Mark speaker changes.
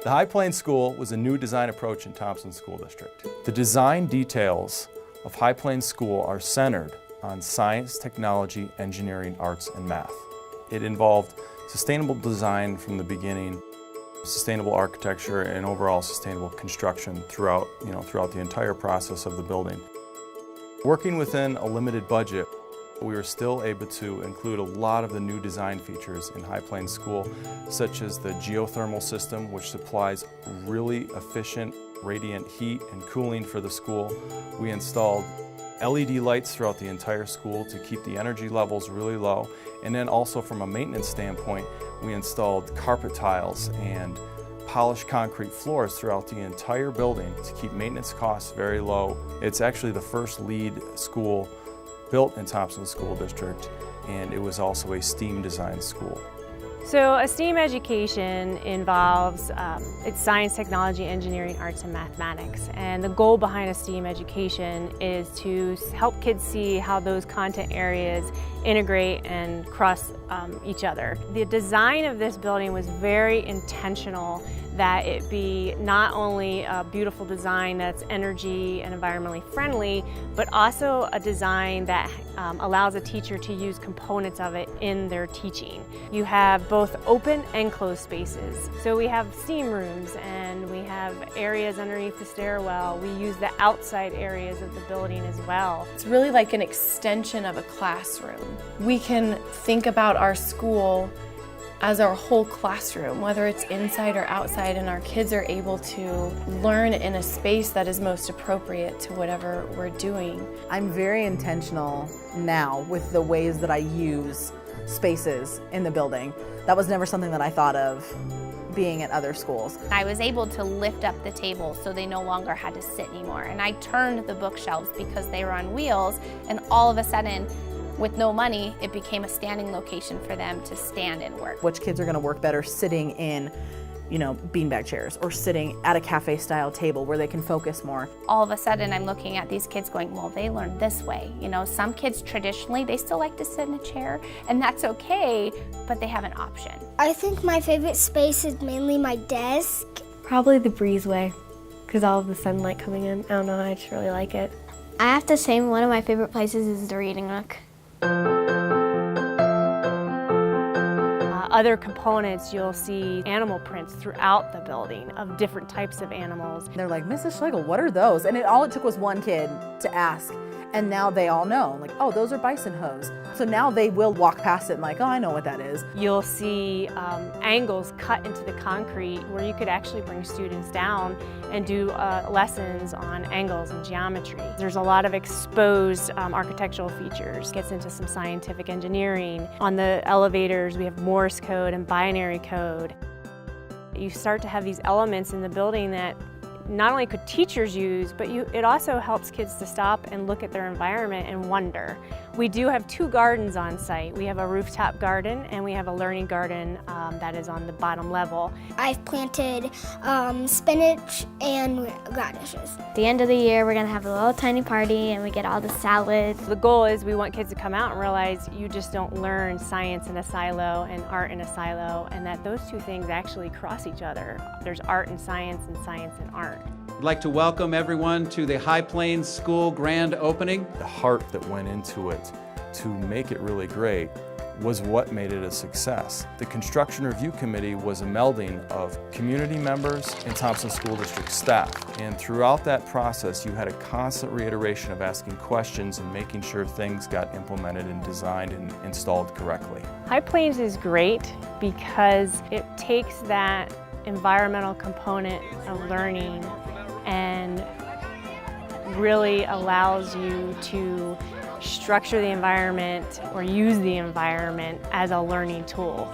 Speaker 1: The High Plains School was a new design approach in Thompson School District. The design details of High Plains School are centered on science, technology, engineering, arts, and math. It involved sustainable design from the beginning, sustainable architecture, and overall sustainable construction throughout the entire process of the building. Working within a limited budget, we were still able to include a lot of the new design features in High Plains School, such as the geothermal system, which supplies really efficient radiant heat and cooling for the school. We installed LED lights throughout the entire school to keep the energy levels really low. And then also from a maintenance standpoint, we installed carpet tiles and polished concrete floors throughout the entire building to keep maintenance costs very low. It's actually the first LEED school built in Thompson School District, and it was also a STEAM design school.
Speaker 2: So a STEAM education involves it's science, technology, engineering, arts, and mathematics. And the goal behind a STEAM education is to help kids see how those content areas integrate and cross each other. The design of this building was very intentional, that it be not only a beautiful design that's energy and environmentally friendly, but also a design that allows a teacher to use components of it in their teaching. You have both open and closed spaces. So we have steam rooms and we have areas underneath the stairwell. We use the outside areas of the building as well.
Speaker 3: It's really like an extension of a classroom. We can think about our school as our whole classroom, whether it's inside or outside, and our kids are able to learn in a space that is most appropriate to whatever we're doing.
Speaker 4: I'm very intentional now with the ways that I use spaces in the building. That was never something that I thought of being at other schools.
Speaker 5: I was able to lift up the tables so they no longer had to sit anymore, and I turned the bookshelves because they were on wheels, and all of a sudden, with no money, it became a standing location for them to stand and work.
Speaker 4: Which kids are going to work better sitting in, beanbag chairs or sitting at a cafe style table where they can focus more.
Speaker 5: All of a sudden I'm looking at these kids going, well, they learn this way. Some kids traditionally, they still like to sit in a chair, and that's okay, but they have an option.
Speaker 6: I think my favorite space is mainly my desk.
Speaker 7: Probably the breezeway, because all of the sunlight coming in. I don't know, I just really like it.
Speaker 6: I have to say one of my favorite places is the reading nook.
Speaker 2: Other components, you'll see animal prints throughout the building of different types of animals.
Speaker 4: They're like, Mrs. Schlegel, what are those? And all it took was one kid to ask. And now they all know, like, oh, those are bison hose. So now they will walk past it and like, oh, I know what that is.
Speaker 2: You'll see angles cut into the concrete where you could actually bring students down and do lessons on angles and geometry. There's a lot of exposed architectural features. Gets into some scientific engineering. On the elevators, we have Morse code and binary code. You start to have these elements in the building that not only could teachers use, but it also helps kids to stop and look at their environment and wonder. We do have 2 gardens on site. We have a rooftop garden and we have a learning garden that is on the bottom level.
Speaker 6: I've planted spinach and radishes.
Speaker 7: At the end of the year, we're gonna have a little tiny party and we get all the salads.
Speaker 2: The goal is we want kids to come out and realize you just don't learn science in a silo and art in a silo, and that those 2 things actually cross each other. There's art and science and art.
Speaker 8: I'd like to welcome everyone to the High Plains School grand opening.
Speaker 1: The heart that went into it to make it really great was what made it a success. The Construction Review Committee was a melding of community members and Thompson School District staff. And throughout that process, you had a constant reiteration of asking questions and making sure things got implemented and designed and installed correctly.
Speaker 2: High Plains is great because it takes that environmental component of learning and really allows you to structure the environment or use the environment as a learning tool.